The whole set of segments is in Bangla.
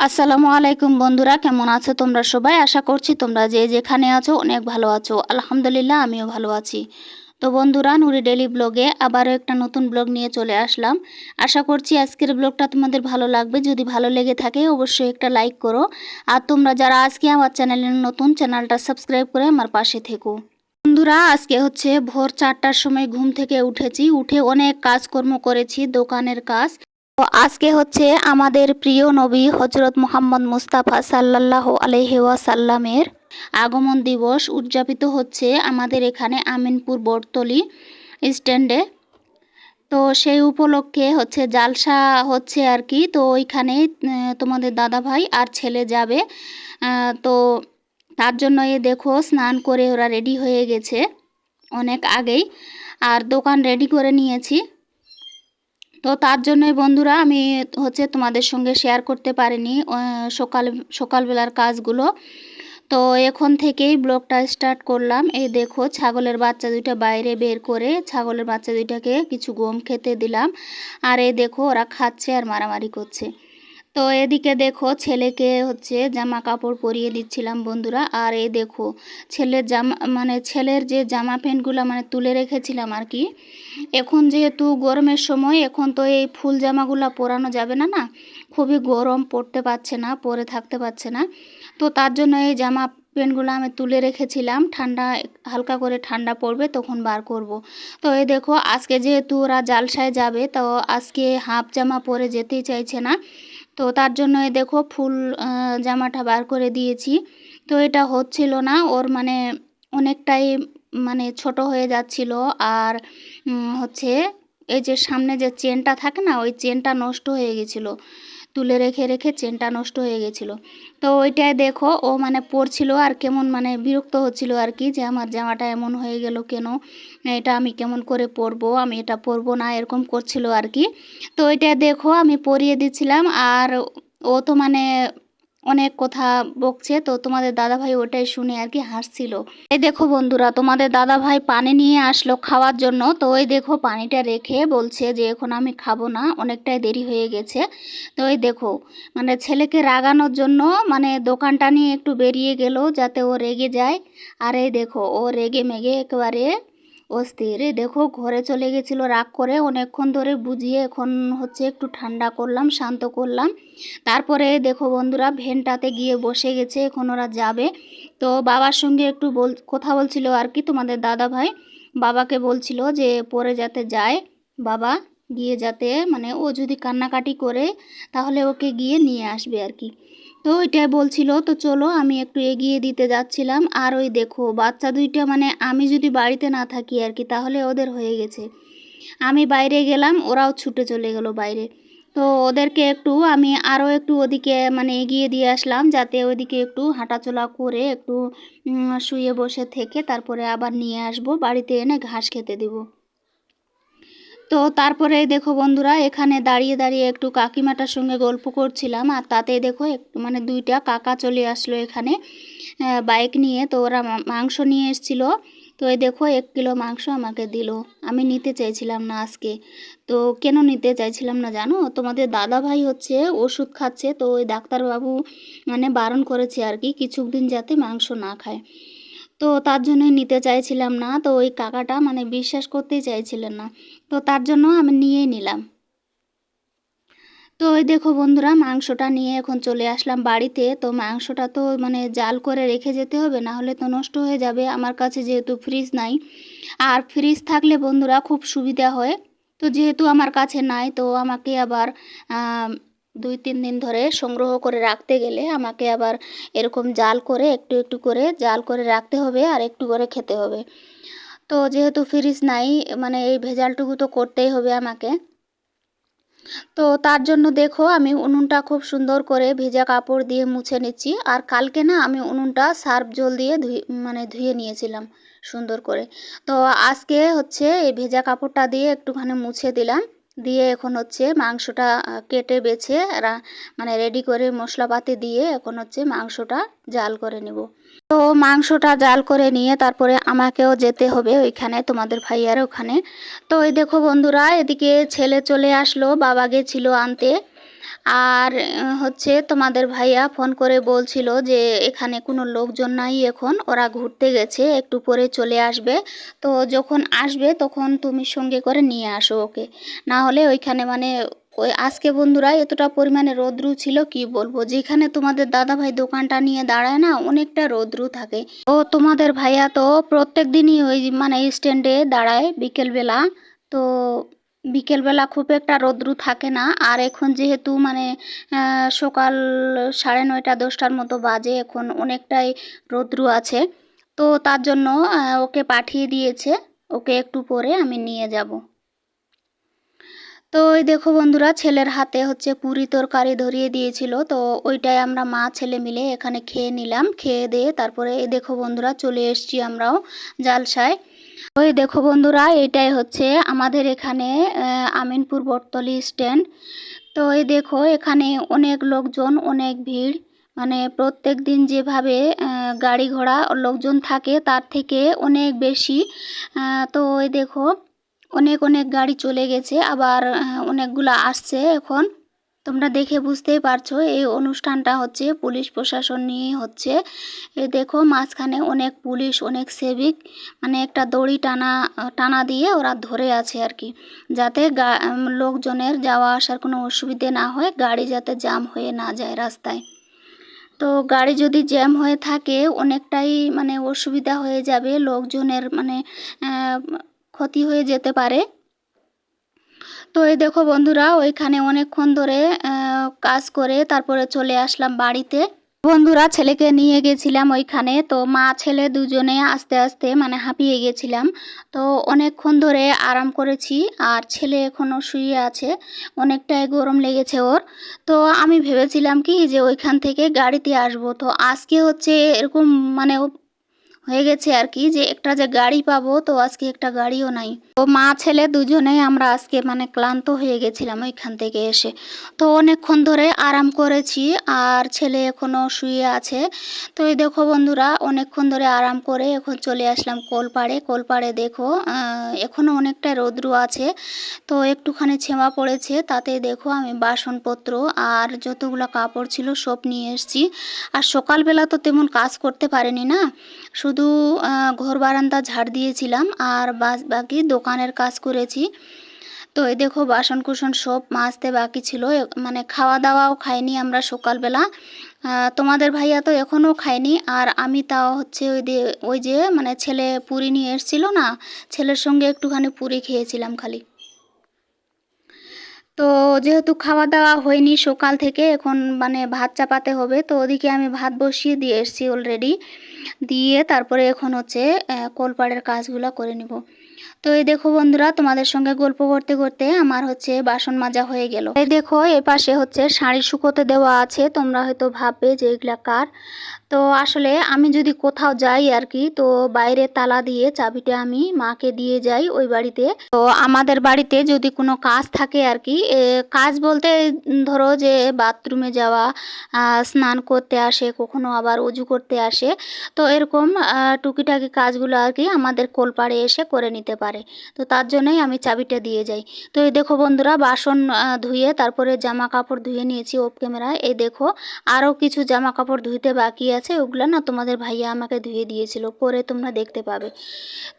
আসসালামু আলাইকুম বন্ধুরা, কেমন আছো তোমরা সবাই? আশা করছি তোমরা যে যেখানে আছো অনেক ভালো আছো। আলহামদুলিল্লাহ আমিও ভালো আছি। তো বন্ধুরা, নুরি ডেইলি ব্লগে আবারও একটা নতুন ব্লগ নিয়ে চলে আসলাম। আশা করছি আজকের ব্লগটা তোমাদের ভালো লাগবে। যদি ভালো লেগে থাকে অবশ্যই একটা লাইক করো। আর তোমরা যারা আজকে আমার চ্যানেলে নতুন, চ্যানেলটা সাবস্ক্রাইব করে আমার পাশে থেকো। বন্ধুরা, আজকে হচ্ছে ভোর 4টার সময় ঘুম থেকে উঠেছি। উঠে অনেক কাজকর্ম করেছি, দোকানের কাজ। তো আজকে হচ্ছে আমাদের প্রিয় নবী হজরত মুহাম্মদ মুস্তাফা সাল্লাল্লাহু আলাইহি ওয়াসাল্লামের আগমন দিবস উদযাপিত হচ্ছে আমাদের এখানে আমিনপুর বটতলী স্ট্যান্ডে। তো সেই উপলক্ষে হচ্ছে জালসা হচ্ছে আর কি। তো ওইখানে তোমাদের দাদা ভাই আর ছেলে যাবে। তো তার জন্য দেখো স্নান করে ওরা রেডি হয়ে গেছে অনেক আগেই, আর দোকান রেডি করে নিয়েছি। তো তার জন্যই বন্ধুরা আমি হচ্ছে তোমাদের সঙ্গে শেয়ার করতে পারিনি সকালবেলার কাজগুলো। তো এখন থেকেই ব্লগটা স্টার্ট করলাম। এই দেখো ছাগলের বাচ্চা দুইটা বাইরে বের করে ছাগলের বাচ্চা দুইটাকে কিছু গম খেতে দিলাম। আর এই দেখো ওরা খাচ্ছে আর মারামারি করছে। তো এদিকে দেখো ছেলেকে হচ্ছে জামা কাপড় পরিয়ে দিচ্ছিলাম বন্ধুরা। আর এই দেখো ছেলের যে জামা প্যান্টগুলো তুলে রেখেছিলাম আর কি। এখন যেহেতু গরমের সময়, এখন তো এই ফুল জামাগুলো পরানো যাবে না, খুবই গরম, পরতে পারছে না, পরে থাকতে পারছে না। তো তার জন্য এই জামা প্যান্টগুলো আমি তুলে রেখেছিলাম, হালকা করে ঠান্ডা পড়বে তখন বার করব। তো এই দেখো আজকে যেহেতু ওরা জালসায় যাবে, তো আজকে হাফ জামা পরে যেতেই চাইছে না। তো তার জন্য দেখো ফুল জামাটা বার করে দিয়েছি। তো এটা হচ্ছিল না ওর, অনেকটাই ছোট হয়ে যাচ্ছিল। আর হচ্ছে এই যে সামনে যে চেনটা থাকে না, ওই চেনটা নষ্ট হয়ে গেছিলো, তুলে রেখে রেখে চেনটা নষ্ট হয়ে গেছিলো। তো ওইটাই দেখো ও পরছিল আর কেমন বিরক্ত হচ্ছিল আর কি, যে আমার জামাটা এমন হয়ে গেল কেন, এটা আমি কেমন করে পরবো, আমি এটা পরবো না, এরকম করছিল আর কি। তো ওইটা দেখো আমি পরিয়ে দিচ্ছিলাম। আর ও তো অনেক কথা বকছে, তো তোমাদের দাদাভাই ওটাই শুনে আর কি হাসছিল। এই দেখো বন্ধুরা, তোমাদের দাদাভাই পানি নিয়ে আসলো খাওয়ার জন্য। তো ওই দেখো পানিটা রেখে বলছে যে এখন আমি খাবো না, অনেকটাই দেরি হয়ে গেছে। তো ওই দেখো ছেলেকে রাগানোর জন্য দোকানটা নিয়ে একটু বেরিয়ে গেল যাতে ও রেগে যায়। আর এই দেখো ও রেগে মেগে একেবারে অস্থির। এই দেখো ঘরে চলে গেছিল রাগ করে, অনেকক্ষণ ধরে বুঝিয়ে এখন হচ্ছে একটু ঠান্ডা করলাম, শান্ত করলাম। তারপরে দেখো বন্ধুরা ভ্যানটাতে গিয়ে বসে গেছে, এখন ওরা যাবে। তো বাবার সঙ্গে একটু কথা বলছিল আর কি তোমাদের দাদা ভাই। বাবাকে বলছিল যে পরে যাতে যায়, বাবা গিয়ে যাতে ও যদি কান্নাকাটি করে তাহলে ওকে গিয়ে নিয়ে আসবে আর কি। তো ওইটাই বলছিল। তো চলো আমি একটু এগিয়ে দিতে যাচ্ছিলাম। আর ওই দেখো বাচ্চা দুইটা আমি যদি বাড়িতে না থাকি আর কি, তাহলে ওদের হয়ে গেছে। আমি বাইরে গেলাম, ওরাও ছুটে চলে গেল বাইরে। তো ওদেরকে আমি আরও একটু ওদিকে এগিয়ে দিয়ে আসলাম, যাতে ওইদিকে একটু হাঁটাচলা করে একটু শুয়ে বসে থেকে তারপরে আবার নিয়ে আসব, বাড়িতে এনে ঘাস খেতে দেব। তো তারপরে দেখো বন্ধুরা এখানে দাঁড়িয়ে দাঁড়িয়ে একটু কাকিমাটার সঙ্গে গল্প করছিলাম। আর তাতে দেখো একটু দুইটা কাকা চলে আসলো এখানে বাইক নিয়ে। তো ওরা মাংস নিয়ে এসেছিলো। তো এই দেখো 1 কিলো মাংস আমাকে দিল। আমি নিতে চাইছিলাম না আজকে। তো কেন নিতে চাইছিলাম না জানো? তোমাদের দাদা ভাই হচ্ছে ওষুধ খাচ্ছে, তো ওই ডাক্তারবাবু বারণ করেছে আর কি, কিছুদিন যাতে মাংস না খায়। তো তার জন্যই নিতে চাইছিলাম না। তো ওই কাকাটা বিশ্বাস করতেই চাইছিলেন না। তো তার জন্য আমি নিয়েই নিলাম। তো ওই দেখো বন্ধুরা মাংসটা নিয়ে এখন চলে আসলাম বাড়িতে। তো মাংসটা তো জাল করে রেখে যেতে হবে, না হলে তো নষ্ট হয়ে যাবে। আমার কাছে যেহেতু ফ্রিজ নাই, আর ফ্রিজ থাকলে বন্ধুরা খুব সুবিধা হয়। তো যেহেতু আমার কাছে নাই, তো আমাকে আবার 2-3 দিন ধরে সংগ্রহ করে রাখতে গেলে আমাকে আবার এরকম জাল করে একটু একটু করে জাল করে রাখতে হবে, আর একটু করে খেতে হবে। তো যেহেতু ফ্রিজ নাই, এই ভেজালটুকু তো করতেই হবে আমাকে। তো তার জন্য দেখো আমি উনুনটা খুব সুন্দর করে ভেজা কাপড় দিয়ে মুছে নিচ্ছি। আর কালকে না আমি উনুনটা সার্ফ জল দিয়ে ধুয়ে নিয়েছিলাম সুন্দর করে। তো আজকে হচ্ছে এই ভেজা কাপড়টা দিয়ে একটুখানি মুছে দিলাম। দিয়ে এখন হচ্ছে মাংসটা কেটে বেছে রেডি করে মশলাপাতি দিয়ে এখন হচ্ছে মাংসটা জাল করে নেব। তো মাংসটা জাল করে নিয়ে তারপরে আমাকেও যেতে হবে ওইখানে, তোমাদের ভাইয়ার ওখানে। তো এই দেখো বন্ধুরা এদিকে ছেলে চলে আসলো, বাবা গেছিল আনতে। আর হচ্ছে তোমাদের ভাইয়া ফোন করে বলছিল যে এখানে কোনো লোকজন নাই, এখন ওরা ঘুরতে গেছে, একটু পরে চলে আসবে। তো যখন আসবে তখন তুমি সঙ্গে করে নিয়ে আসো ওকে, না হলে ওইখানে মানে ওই আজকে বন্ধুরা এতটা পরিমাণে রৌদ্রু ছিল কি বলবো, যেখানে তোমাদের দাদা ভাই দোকানটা নিয়ে দাঁড়ায় না অনেকটা রৌদ্রু থাকে। ও তোমাদের ভাইয়া তো প্রত্যেক দিনই ওই মানে স্ট্যান্ডে দাঁড়ায় বিকেলবেলা। তো বিকেলবেলা খুব একটা রৌদ্রু থাকে না। আর এখন যেহেতু মানে সকাল 9:30-10টার মতো বাজে, এখন অনেকটাই রৌদ্রু আছে। তো তার জন্য ওকে পাঠিয়ে দিয়েছে, ওকে একটু পরে আমি নিয়ে যাব। তো ওই দেখো বন্ধুরা, ছেলের হাতে হচ্ছে পুরি তরকারি ধরিয়ে দিয়েছিল, তো ওইটাই আমরা মা ছেলে মিলে এখানে খেয়ে নিলাম। খেয়ে দিয়ে তারপরে এই দেখো বন্ধুরা চলে এসেছি আমরাও জালসায়। ওই দেখো বন্ধুরা, এটাই হচ্ছে আমাদের এখানে আমিনপুর বটতলী স্ট্যান্ড। তো এই দেখো এখানে অনেক লোকজন, অনেক ভিড়, মানে প্রত্যেক দিন যেভাবে গাড়ি ঘোড়া লোকজন থাকে তার থেকে অনেক বেশি। তো ওই দেখো অনেক অনেক গাড়ি চলে গেছে, আবার অনেকগুলো আসছে এখন। তোমরা দেখে বুঝতেই পারছো এই অনুষ্ঠানটা হচ্ছে পুলিশ প্রশাসন নিয়ে হচ্ছে। এই দেখো মাঝখানে অনেক পুলিশ, অনেক সেবিক, মানে একটা দড়ি টানা টানা দিয়ে ওরা ধরে আছে আর কি, যাতে লোকজনের যাওয়া আসার কোনো অসুবিধে না হয়, গাড়ি যাতে জ্যাম হয়ে না যায় রাস্তায়। তো গাড়ি যদি জ্যাম হয়ে থাকে অনেকটাই মানে অসুবিধা হয়ে যাবে, লোকজনের মানে ক্ষতি হয়ে যেতে পারে। তো এই দেখো বন্ধুরা, ওইখানে অনেকক্ষণ ধরে কাজ করে তারপরে চলে আসলাম বাড়িতে। বন্ধুরা ছেলেকে নিয়ে গেছিলাম ওইখানে, তো মা ছেলে দুজনে আস্তে আস্তে মানে হাঁপিয়ে গেছিলাম। তো অনেকক্ষণ ধরে আরাম করেছি, আর ছেলে এখনও শুয়ে আছে, অনেকটাই গরম লেগেছে ওর। তো আমি ভেবেছিলাম কি যে ওইখান থেকে গাড়িতে আসবো, তো আজকে হচ্ছে এরকম মানে হয়ে গেছে আর কি, যে একটা যে গাড়ি পাবো, তো আজকে একটা গাড়িও নাই। তো মা ছেলে দুজনেই আমরা আজকে মানে ক্লান্ত হয়ে গেছিলাম ওইখান থেকে এসে। তো অনেকক্ষণ ধরে আরাম করেছি, আর ছেলে এখনো শুয়ে আছে। তো এই দেখো বন্ধুরা, অনেকক্ষণ ধরে আরাম করে এখন চলে আসলাম কোলপাড়ে। কোলপাড়ে দেখো এখনো অনেকটা রৌদ্র আছে, তো একটুখানি ছেমা পড়েছে, তাতে দেখো আমি বাসনপত্র আর যতগুলো কাপড় ছিল সব নিয়ে এসেছি। আর সকালবেলা তো তেমন কাজ করতে পারিনি না, শুধু ঘর বারান্দা ঝাড় দিয়েছিলাম আর বাকি দোকানের কাজ করেছি। তো এই দেখো বাসন কুসন সব মাজতে বাকি ছিল, মানে খাওয়া দাওয়াও খাইনি আমরা সকালবেলা। তোমাদের ভাইয়া তো এখনও খায়নি, আর আমি তাও হচ্ছে ওই যে মানে ছেলে পুরি নিয়ে এসেছিল না, ছেলের সঙ্গে একটুখানি পুরি খেয়েছিলাম খালি। তো যেহেতু খাওয়া দাওয়া হয়নি সকাল থেকে, এখন মানে ভাত চাপাতে হবে, তো ওদিকে আমি ভাত বসিয়ে দিয়ে এসেছি অলরেডি। দিয়ে তারপরে এখন হচ্ছে কোলপাড়ের কাজগুলো করে নিব। তো এই দেখো বন্ধুরা, তোমাদের সঙ্গে গল্প করতে করতে আমার হচ্ছে বাসন মাজা হয়ে গেল। এই দেখো এ পাশে হচ্ছে শাড়ি শুকোতে দেওয়া আছে, তোমরা হয়তো ভাববে যে এগুলা কার। তো আসলে আমি যদি কোথাও যাই আর কি, তো বাইরে তালা দিয়ে চাবিটা আমি মাকে দিয়ে যাই ওই বাড়িতে। তো আমাদের বাড়িতে যদি কোনো কাজ থাকে আর কি, কাজ বলতে ধরো যে বাথরুমে যাওয়া, স্নান করতে আসে, কখনো আবার অজু করতে আসে, তো এরকম টুকিটাকি কাজগুলো আর কি আমাদের কোলপাড়ে এসে করে নিতে পারে। তো তার জন্যই আমি চাবিটা দিয়ে যাই। তো এই দেখো বন্ধুরা, বাসন ধুয়ে তারপরে জামা কাপড় ধুয়ে নিয়েছি অফ ক্যামেরায়। এই দেখো আরও কিছু জামা কাপড় ধুইতে বাকি আছে, ওগুলো না তোমাদের ভাইয়া আমাকে ধুয়ে দিয়েছিল, পরে তোমরা দেখতে পাবে।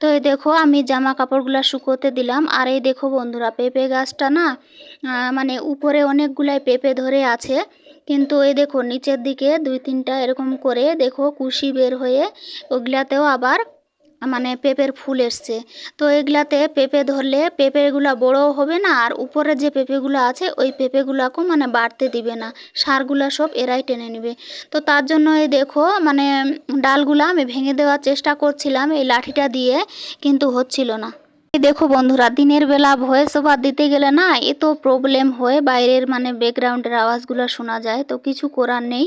তো এই দেখো আমি জামা কাপড়গুলো শুকোতে দিলাম। আর এই দেখো বন্ধুরা, পেঁপে গাছটা না মানে উপরে অনেকগুলাই পেঁপে ধরে আছে, কিন্তু এই দেখো নিচের দিকে 2-3টা এরকম করে দেখো কুশি বের হয়ে ওগুলাতেও আবার মানে পেঁপের ফুল এসছে। তো এগুলাতে পেঁপে ধরলে পেঁপেগুলো বড়ও হবে না, আর উপরে যে পেঁপেগুলো আছে ওই পেঁপেগুলোকেও মানে বাড়তে দিবে না, সারগুলো সব এরাই টেনে নেবে। তো তার জন্য এই দেখো মানে ডালগুলো আমি ভেঙে দেওয়ার চেষ্টা করছিলাম এই লাঠিটা দিয়ে, কিন্তু হচ্ছিল না। এই দেখো বন্ধুরা, দিনের বেলা ভয়েস ওভার দিতে গেলে না এত প্রবলেম হয়, বাইরের মানে ব্যাকগ্রাউন্ডের আওয়াজগুলো শোনা যায়, তো কিছু করার নেই।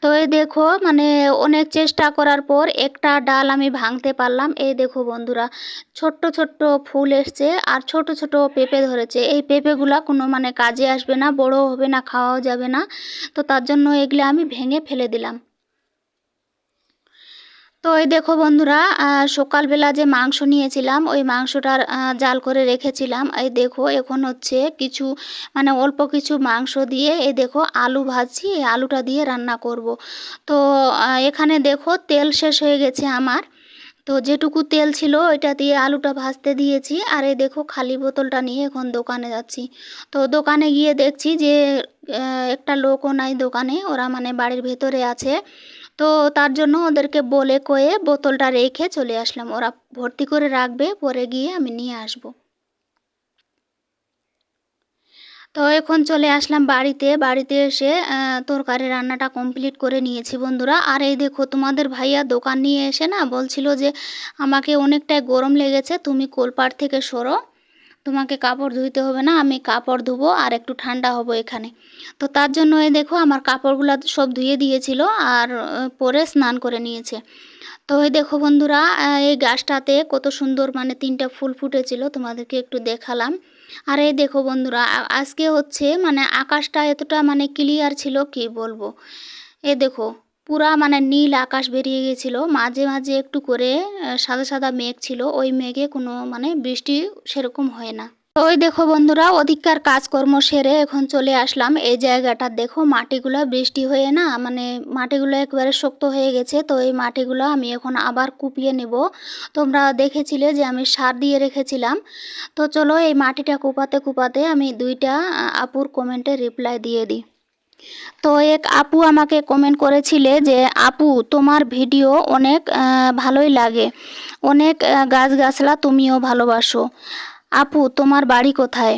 তো এই দেখো মানে অনেক চেষ্টা করার পর একটা ডাল আমি ভাঙতে পারলাম। এই দেখো বন্ধুরা, ছোট্ট ছোট্ট ফুল এসছে আর ছোট ছোট পেঁপে ধরেছে। এই পেঁপেগুলা কোনো মানে কাজে আসবে না, বড়ও হবে না, খাওয়াও যাবে না। তো তার জন্য এগুলো আমি ভেঙে ফেলে দিলাম। তো তো এই দেখো বন্ধুরা, সকালবেলা যে মাংস নিয়েছিলাম ওই মাংসটার জাল করে রেখেছিলাম। এই দেখো এখন হচ্ছে কিছু মানে অল্প কিছু মাংস দিয়ে এই দেখো আলু ভাজছি, এই আলুটা দিয়ে রান্না করব। তো এখানে দেখো তেল শেষ হয়ে গেছে আমার। তো যেটুকু তেল ছিল ওইটা দিয়ে আলুটা ভাজতে দিয়েছি। আর এই দেখো খালি বোতলটা নিয়ে এখন দোকানে যাচ্ছি। তো দোকানে গিয়ে দেখছি যে একটা লোকও নাই দোকানে, ওরা মানে বাড়ির ভেতরে আছে। তো তার জন্য ওদেরকে বলে কয়ে বোতলটা রেখে চলে আসলাম, ওরা ভর্তি করে রাখবে, পরে গিয়ে আমি নিয়ে আসব। তো এখন চলে আসলাম বাড়িতে। বাড়িতে এসে তরকারি রান্নাটা কমপ্লিট করে নিয়েছি বন্ধুরা। আর এই দেখো তোমাদের ভাইয়া দোকান নিয়ে এসে না বলছিল যে আমাকে অনেকটাই গরম লেগেছে, তুমি কোলপাড় থেকে সরো, তোমাকে কাপড় ধুইতে হবে না, আমি কাপড় ধুবো আর একটু ঠান্ডা হবো এখানে। তো তার জন্য এই দেখো আমার কাপড়গুলো সব ধুয়ে দিয়েছিল আর পরে স্নান করে নিয়েছে। তো এই দেখো বন্ধুরা, এই গাছটাতে কত সুন্দর মানে 3টা ফুল ফুটেছিল, তোমাদেরকে একটু দেখালাম। আর এই দেখো বন্ধুরা, আজকে হচ্ছে মানে আকাশটা এতটা মানে ক্লিয়ার ছিল কি বলবো। এই দেখো পুরা মানে নীল আকাশ বেরিয়ে গেছিল, মাঝে মাঝে একটু করে সাদা সাদা মেঘ ছিল, ওই মেঘে কোনো মানে বৃষ্টি সেরকম হয় না। তো ওই দেখো বন্ধুরা, ওদিককার কাজকর্ম সেরে এখন চলে আসলাম এই জায়গাটা। দেখো মাটিগুলো বৃষ্টি হয়ে না মানে মাটিগুলো একবারে শক্ত হয়ে গেছে। তো এই মাটিগুলো আমি এখন আবার কুপিয়ে নেব। তোমরা দেখেছিলে যে আমি সার দিয়ে রেখেছিলাম। তো চলো এই মাটিটা কুপাতে কুপাতে আমি 2টা আপুর কমেন্টে রিপ্লাই দিয়ে দিই। তো এক আপু আমাকে কমেন্ট করেছিলে যে আপু তোমার ভিডিও অনেক ভালোই লাগে, অনেক গাছগাছলা তুমিও ভালোবাসো, আপু তোমার বাড়ি কোথায়?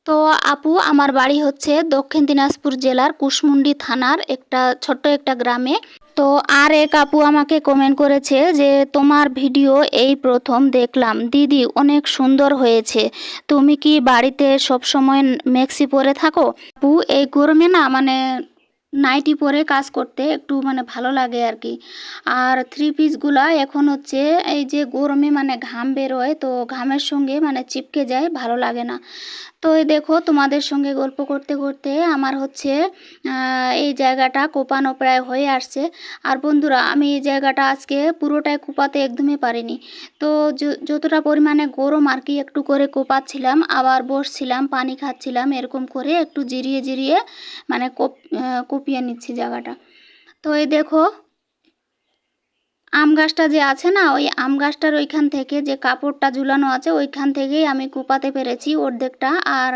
তো আপু আমার বাড়ি হচ্ছে দক্ষিণ দিনাজপুর জেলার কুশমুন্ডি থানার একটা ছোট্ট একটা গ্রামে। তো আর এক আপু আমাকে কমেন্ট করেছে যে তোমার ভিডিও এই প্রথম দেখলাম দিদি, অনেক সুন্দর হয়েছে, তুমি কি বাড়িতে সব সময় মেক্সি পরে থাকো? আপু এই গরমে না মানে নাইটি পরে কাজ করতে একটু মানে ভালো লাগে আর কি। আর 3 পিসগুলা এখন হচ্ছে এই যে গরমে মানে ঘাম বেরোয়, তো ঘামের সঙ্গে মানে চিপকে যায়, ভালো লাগে না। তো এই দেখো তোমাদের সঙ্গে গল্প করতে করতে আমার হচ্ছে এই জায়গাটা কোপানো প্রায় হয়ে আসছে। আর বন্ধুরা আমি এই জায়গাটা আজকে পুরোটাই কোপাতে একদমই পারিনি। তো যতটা পরিমাণে গরম আর কি একটু করে কোপাচ্ছিলাম, আবার বসছিলাম, পানি খাচ্ছিলাম, এরকম করে একটু জিরিয়ে জিরিয়ে মানে কুপিয়ে নিচ্ছি জায়গাটা। তো এই দেখো আম গাছটা যে আছে না, ওই আম গাছটার ওইখান থেকে যে কাপড়টা ঝুলানো আছে ওইখান থেকেই আমি কুপাতে পেরেছি অর্ধেকটা, আর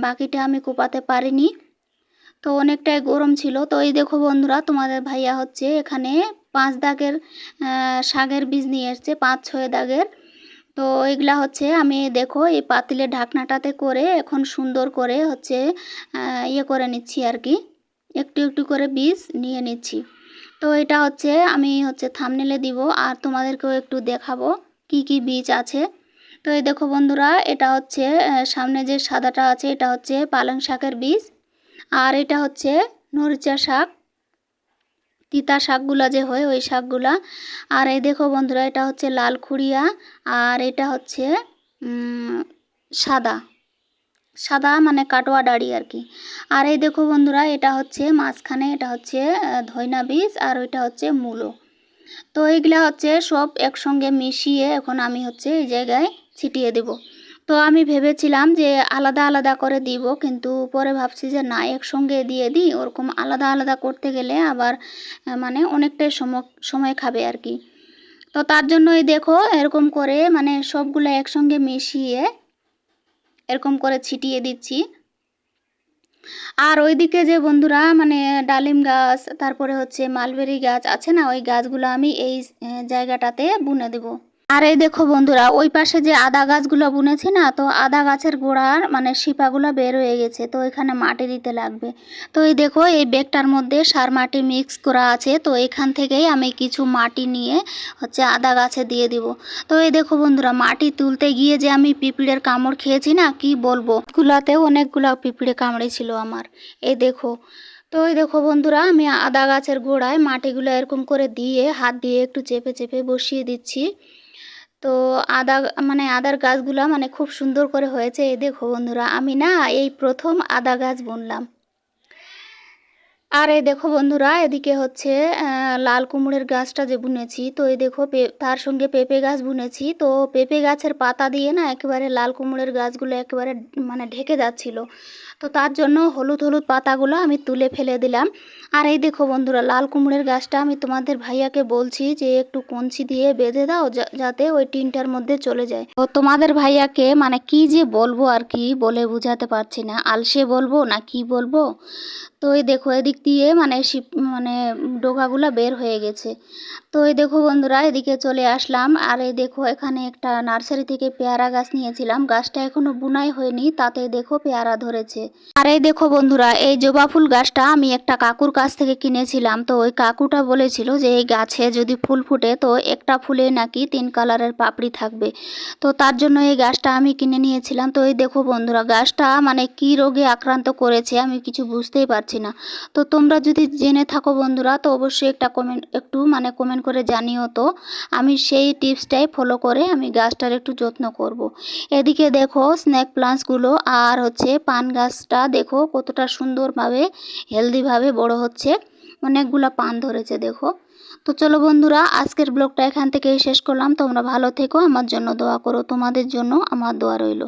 বাকিটা আমি কুপাতে পারিনি। তো অনেকটাই গরম ছিল। তো এই দেখো বন্ধুরা তোমাদের ভাইয়া হচ্ছে এখানে 5 দাগের শাকের বীজ নিয়ে এসছে, 5-6 দাগের। তো এগুলা হচ্ছে আমি দেখো এই পাতিলের ঢাকনাটাতে করে এখন সুন্দর করে হচ্ছে ইয়ে করে নিচ্ছি আর কি, একটু একটু করে বীজ নিয়ে নিচ্ছি। তো এটা হচ্ছে আমি হচ্ছে থাম্বনেলে দিব আর তোমাদেরকেও একটু দেখাবো কি কি বীজ আছে। তো এই দেখো বন্ধুরা, এটা হচ্ছে সামনে যে সাদাটা আছে এটা হচ্ছে পালং শাকের বীজ, আর এটা হচ্ছে মরিচা শাক, তিতা শাকগুলা যে হয় ওই শাকগুলা। আর এই দেখো বন্ধুরা, এটা হচ্ছে লাল খুড়িয়া, আর এটা হচ্ছে সাদা সাদা মানে কাটোয়া ডাঁড়ি আর কি। আর এই দেখো বন্ধুরা, এটা হচ্ছে মাঝখানে এটা হচ্ছে ধইনা বীজ, আর ওইটা হচ্ছে মূলো। তো এইগুলা হচ্ছে সব একসঙ্গে মিশিয়ে এখন আমি হচ্ছে এই জায়গায় ছিটিয়ে দেব। তো আমি ভেবেছিলাম যে আলাদা আলাদা করে দিব, কিন্তু পরে ভাবছি যে না একসঙ্গে দিয়ে দিই, ওরকম আলাদা আলাদা করতে গেলে আবার মানে অনেকটাই সময় খাবে আর কি। তো তার জন্যই দেখো এরকম করে মানে সবগুলো একসঙ্গে মিশিয়ে এরকম করে ছিটিয়ে দিচ্ছি। আর ওইদিকে যে বন্ধুরা মানে ডালিম গাছ, তারপরে হচ্ছে মালবেরি গাছ আছে না, ওই গাছগুলো আমি এই জায়গাটাতে বুনে দেব। আর এই দেখো বন্ধুরা, ওই পাশে যে আদা গাছগুলো বুনেছি না, তো আদা গাছের গোড়ার মানে শিপাগুলো বের হয়ে গেছে, তো এখানে মাটি দিতে লাগবে। তো এই দেখো এই ব্যাগটার মধ্যে সার মাটি মিক্স করা আছে, তো এখান থেকেই আমি কিছু মাটি নিয়ে হচ্ছে আদা গাছে দিয়ে দিব। তো এই দেখো বন্ধুরা, মাটি তুলতে গিয়ে যে আমি পিঁপড়ের কামড় খেয়েছি না কি বলবো, গুলাতেও অনেকগুলো পিঁপড়ে কামড়েছিল আমার। এই দেখো, তো এই দেখো বন্ধুরা, আমি আদা গাছের গোড়ায় মাটিগুলো এরকম করে দিয়ে হাত দিয়ে একটু চেপে চেপে বসিয়ে দিচ্ছি। তো আদা মানে আদার গাছগুলো মানে খুব সুন্দর করে হয়েছে। এই দেখো বন্ধুরা, আমি না এই প্রথম আদা গাছ বুনলাম। আর এই দেখো বন্ধুরা, এদিকে হচ্ছে লাল কুমড়োর গাছটা যে বুনেছি, তো এই দেখো তার সঙ্গে পেঁপে গাছ বুনেছি। তো পেঁপে গাছের পাতা দিয়ে না একেবারে লাল কুমড়োর গাছগুলো একেবারে মানে ঢেকে যাচ্ছিল। তো তার জন্য হলুদ হলুদ পাতাগুলো আমি তুলে ফেলে দিলাম। আর এই দেখো বন্ধুরা, লাল কুমড়োর গাছটা আমি তোমাদের ভাইয়াকে বলছি যে একটু কঞ্চি দিয়ে বেঁধে দাও, যাতে ওই টিনটার মধ্যে চলে যায়। তো তোমাদের ভাইয়াকে মানে কি যে বলবো আর কি বলে বুঝাতে পারছি না, আলসে বলবো না কি বলবো। তো এই দেখো এদিক দিয়ে মানে মানে ডোকাগুলো বের হয়ে গেছে। তো এই দেখো বন্ধুরা, এদিকে চলে আসলাম। আর এই দেখো এখানে একটা নার্সারি থেকে পেয়ারা গাছ নিয়েছিলাম, গাছটা এখনো বুনাই হয়নি, তাতে দেখো পেয়ারা ধরেছে। আর এই দেখো বন্ধুরা, এই জবা ফুল গাছটা আমি একটা কাকুর কাছ থেকে কিনেছিলাম। তো ওই কাকুটা বলেছিল যে এই গাছে যদি ফুল ফুটে তো একটা ফুলে নাকি 3 কালারের পাপড়ি থাকবে। তো তার জন্য এই গাছটা আমি কিনে নিয়েছিলাম। তো এই দেখো বন্ধুরা, গাছটা মানে কি রোগে আক্রান্ত করেছে আমি কিছু বুঝতেই পারছি না। তো তোমরা যদি জেনে থাকো বন্ধুরা, তো অবশ্যই একটু কমেন্ট করে জানিও। তো আমি সেই টিপসটাই ফলো করে আমি গাছটার একটু যত্ন করব। এদিকে দেখো স্নেক প্লান্টসগুলো আর হচ্ছে পান গাছটা দেখো কতটা সুন্দরভাবে হেলদিভাবে বড় হচ্ছে, অনেকগুলা পান ধরেছে দেখো। তো চলো বন্ধুরা, আজকের ব্লগটা এখান থেকেই শেষ করলাম। তোমরা ভালো থেকো, আমার জন্য দোয়া করো, তোমাদের জন্য আমার দোয়া রইল।